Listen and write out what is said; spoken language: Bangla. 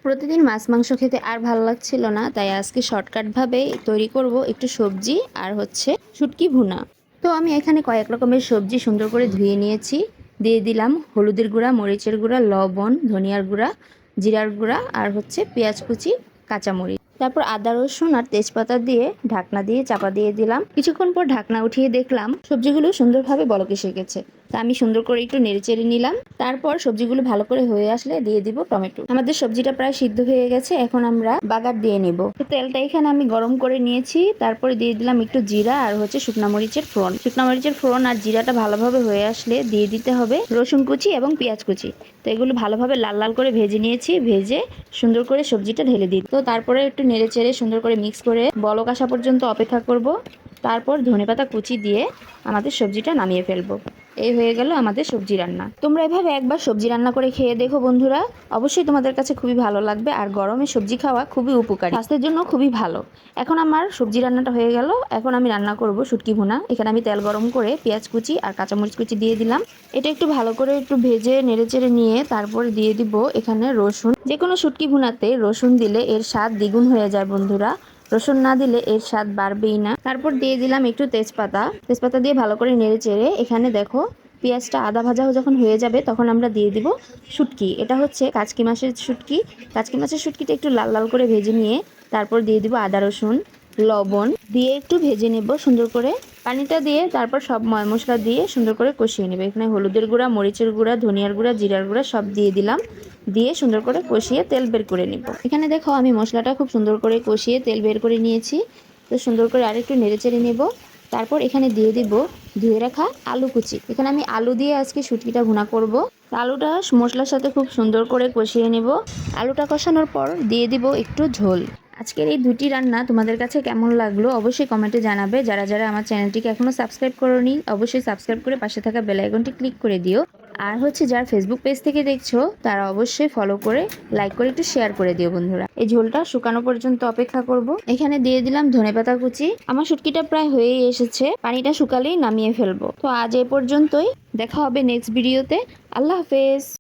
প্রতিদিন মাছ মাংস খেতে আর ভালো লাগছিল না, তাই আজকে শর্টকাটভাবে তৈরি করব একটু সবজি আর হচ্ছে শুটকি ভুনা। তো আমি এখানে কয়েক রকমের সবজি সুন্দর করে ধুয়ে নিয়েছি। দিয়ে দিলাম হলুদের গুঁড়া, মরিচের গুঁড়া, লবণ, ধনিয়ার গুঁড়া, জিরার গুঁড়া আর হচ্ছে পেঁয়াজ কুচি, কাঁচামরিচ। তারপর আদা রসুন আর তেজপাতা দিয়ে ঢাকনা দিয়ে চাপা দিয়ে দিলাম। কিছুক্ষণ পর ঢাকনা উঠিয়ে দেখলাম সবজিগুলো সুন্দরভাবে বলক এসে গেছে। তা আমি সুন্দর করে একটু নেড়েচেড়ে নিলাম। তারপর সবজিগুলো ভালো করে হয়ে আসলে দিয়ে দিব টমেটো। আমাদের সবজিটা প্রায় সিদ্ধ হয়ে গেছে, এখন আমরা বাগার দিয়ে নেব। তেলটা এখানে আমি গরম করে নিয়েছি। তারপরে দিয়ে দিলাম একটু জিরা আর হচ্ছে শুকনা মরিচের ফোড়ন। শুকনা মরিচের ফোড়ন আর জিরাটা ভালোভাবে হয়ে আসলে দিয়ে দিতে হবে রসুন কুচি এবং পেঁয়াজ কুচি। তো এগুলো ভালোভাবে লাল লাল করে ভেজে নিয়েছি। ভেজে সুন্দর করে সবজিটা ঢেলে দিই। তো তারপরে একটু নেড়ে চেড়ে সুন্দর করে মিক্স করে বলক আসা পর্যন্ত অপেক্ষা করব। তারপর ধনেপাতা কুচি দিয়ে আমাদের সবজিটা নামিয়ে ফেলবো। এই হয়ে গেল আমাদের সবজি রান্না। তোমরা এভাবে একবার সবজি রান্না করে খেয়ে দেখো বন্ধুরা, অবশ্যই তোমাদের কাছে খুবই ভালো লাগবে। আর গরমে সবজি খাওয়া খুবই উপকারী, স্বাস্থ্যের জন্য খুবই ভালো। এখন আমার সবজি রান্নাটা হয়ে গেল, এখন আমি রান্না করব শুটকি ভুনা। এখানে আমি তেল গরম করে পেঁয়াজ কুচি আর কাঁচামরিচ কুচি দিয়ে দিলাম। এটা একটু ভালো করে একটু ভেজে নেড়েচেড়ে নিয়ে তারপরে দিয়ে দিব এখানে রসুন। যে কোনো শুটকি ভুনাতে রসুন দিলে এর স্বাদ দ্বিগুণ হয়ে যায় বন্ধুরা, রসুন না দিলে এর স্বাদ বাড়বেই না। তারপর দিয়ে দিলাম একটু তেজপাতা দিয়ে ভালো করে নেড়ে চেড়ে এখানে দেখো পেঁয়াজটা আদা ভাজা যখন হয়ে যাবে তখন আমরা দিয়ে দিব শুটকি। এটা হচ্ছে কাচকি মাছের শুটকি। কাচকি মাছের শুটকিটা একটু লাল লাল করে ভেজে নিয়ে তারপর দিয়ে দিব আদা রসুন, লবণ দিয়ে একটু ভেজে নেব সুন্দর করে। পানিটা দিয়ে তারপর সব মশলা দিয়ে সুন্দর করে কষিয়ে নেবে। এখানে হলুদের গুঁড়া, মরিচের গুঁড়া, ধনিয়ার গুঁড়া, জিরার গুঁড়া সব দিয়ে দিলাম। দিয়ে সুন্দর করে কষিয়ে তেল বের করে নিব। এখানে দেখো আমি মশলাটা খুব সুন্দর করে কষিয়ে তেল বের করে নিয়েছি। তো সুন্দর করে আরেকটু নেড়েচেড়ে নেব। তারপর এখানে দিয়ে দিব ধুয়ে রাখা আলু কুচি। এখানে আমি আলু দিয়ে আজকে শুটকিটা ভুনা করব। আলুটা মশলার সাথে খুব সুন্দর করে কষিয়ে নেব। আলুটা কষানোর পর দিয়ে দিব একটু ঝোল। আজকের এই দুটি রান্না তোমাদের কাছে কেমন লাগলো অবশ্যই কমেন্টে জানাবে। যারা যারা আমার চ্যানেলটিকে এখনও সাবস্ক্রাইব করোনি অবশ্যই সাবস্ক্রাইব করে পাশে থাকা বেল আইকনটি ক্লিক করে দিও। আর হচ্ছে যারা ফেসবুক পেজ থেকে দেখছো তারা অবশ্যই ফলো করে লাইক করে একটু শেয়ার করে দিও বন্ধুরা। এই ঝোলটা শুকানো পর্যন্ত অপেক্ষা করব। এখানে দিয়ে দিলাম ধনেপাতা কুচি। আমার শুটকিটা প্রায় হয়েই এসেছে, পানিটা শুকালেই নামিয়ে ফেলবো। তো আজ এ পর্যন্তই, দেখা হবে নেক্সট ভিডিওতে। আল্লাহ হাফেজ।